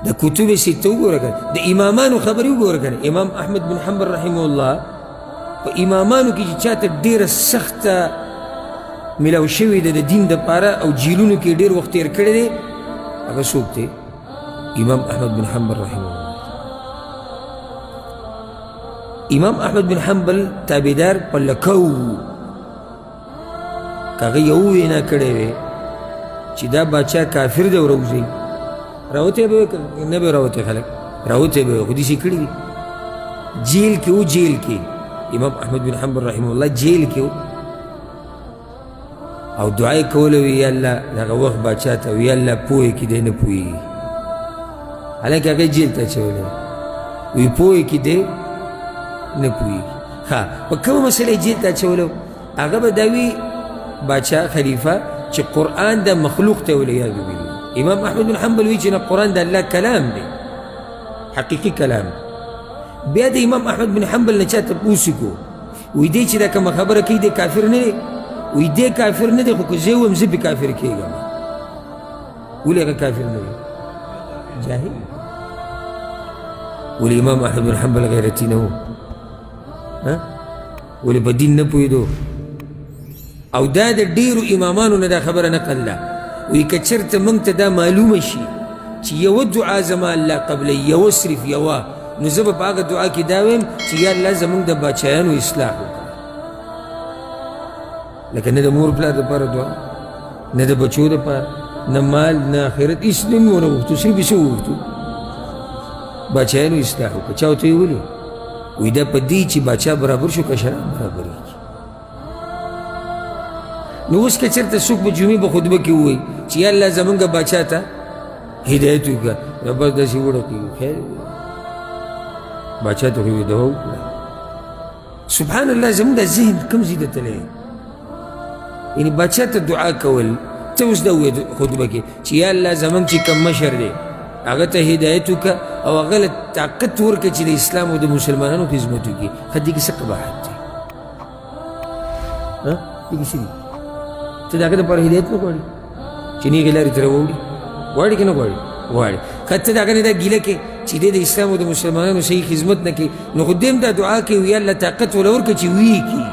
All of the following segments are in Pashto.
دا کتب سته وګوره کنه، د امامانو خبرې وګوره کنه. امام احمد بن حنبل رحمه الله په امامانو کې چې چاته ډېره سخته ملاو شوې ده د دین دپاره او جیلونو کې ډېر وخت تېر کړی دی، هغه څوک دی؟ امام احمد بن حنبل رحمه الله. امام احمد بن حنبل تابعدار په لکو که هغه یو وینا کړی وی چې دا باچا کافر دی او راوځئ، راوتی به نه به راوتی خلک راوتی به خو داسې کړي دي. جیل کې و، جیل کې امام احمد بن حنبل رحمه الله جیل کې و او دعا یې کوله، وی یا الله دغه وخت باچا ته وی یا الله پوهې کې دی نه پوهېږي، حالانکه هغه جیل ته اچولی وی پوهې کې دی نه پوهېږي. ها په کومه مسله جیل ته اچولی هغه به دا وي باچا خلیفه چې قرآن د مخلوق ته والعیاذ بالله. امام احمد بن حنبل وی چې نه قرآن د الله کلام دی، حقیقي کلام. بیا د امام احمد بن حنبل نه چا تپوس وکړو وی دی چې دا کومه خبره کوي دی کافر نه دی؟ وی دی کافر نه دی، خو که زه وم زه پې کافر کېږم. ولې هغه کافر نه دی؟ جاهل. ولې امام احمد بن حنبل غیرتي نه و؟ ولې په دین نه پوهېدو؟ او دا د ډېرو امامانو نه دا خبره نقل ده، وی که چېرته موږ ته دا معلومه شي چې یوه دعا زما الله قبله یوه صرف یوه، نو زه به په هغه دعا کې دا ویم چې یا الله زموږ د باچایانو اصلاح وکړه. لکه نه د مور پلار دپاره دعا، نه د بچو دپاره، نه مال نه آخرت، هېڅ نه مې ونه غوښتو، صرف یې څه وغوښتو؟ باچایانو اصلاح وکړه. چا ورته ویلي؟ وی دا په دې چې باچا برابر شو که شراب برابرېږي. نو اوس که چېرته څوک به جمعې په خطبه کې ووایي چې یا الله زمونږ باچا ته هدایت وکړه، نو بس داسې وړکېږي، خیر باچا ته خو یې دعا وکړه. سبحان الله زمونږ دا ذهن کوم ځای ته تللی، یعنې باچا ته دعا کول. ته اوس دا ووایې خطبه کې چې یا الله زمونږ چې کوم مشر دی هغه ته هدایت وکړه او هغه له طاقت ورکړه چې د اسلام او د مسلمانانو خدمت وکړي. ښه دې کې څه قباحت دی؟ دې کې څه دي؟ ته د هغه دپاره هدایت نه غواړي چې نیغې لارې ته راوړي؟ غواړي که نه غواړي؟ غواړي. که ته د هغه نه دا ګیله کې چې دی د اسلام او د مسلمانانو صحیح خدمت نه کوي، نو خو دې هم دا دعا کوي وی الله طاقت وله ورکړه چې ویې کړي.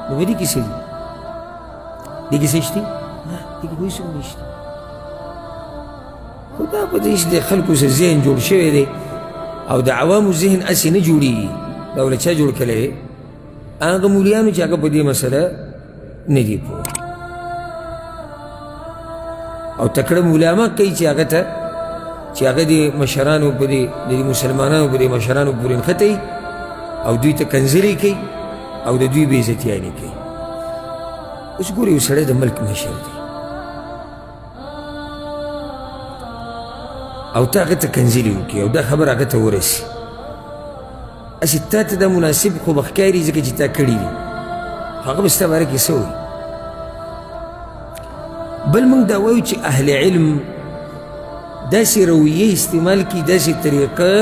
نو په دې کې څه دي؟ دې کې څه شته؟ نه، دې کې هېڅ هم نشته. خو دا په دې چې د خلکو سره ذهن جوړ شوی دی او د عوامو ذهن هسې نه جوړېږي. دا ولې چا جوړ کړی دی؟ هغه مولیانو چې هغه په دې مسله نه دي پوه او تکړه ملامه کوي چې هغه ته چې هغه د مشرانو په دې د مسلمانانو په دې مشرانو پورې نښتئ او دوی ته کنځلې کوي او د دوی بېعزتیانې کوي. اوس ګورې یو سړی د ملک مشر دی او ته هغه ته کنځلې وکړي او دا خبر هغه ته ورسي، هسې تا ته دا مناسب خو به ښکاري ځکه چې تا کړي دي، هغه به ستا باره کې څه وایي؟ بل موږ دا وایو چې اهل علم داسې رویې استعمال کړي، داسې طریقه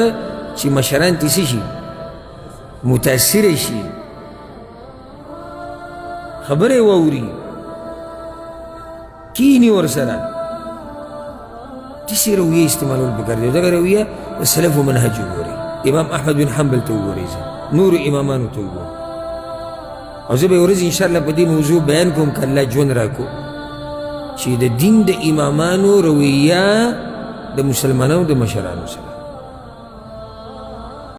چې مشران ترې څه شي؟ متاثره شي، خبرې واوري، کینې ورسره، داسې رویې استعمالول پکار دی. دغه رویه د سلفو منهج وګورئ، امام احمد بن حنبل ته وګورئ، نورو امامانو ته وګورئ. او زه به یوه ورځ انشاءالله په دې موضوع بیان کوم که الله ژوند راکړو چې د دین د امامانو رویه د مسلمانانو د مشرانو سره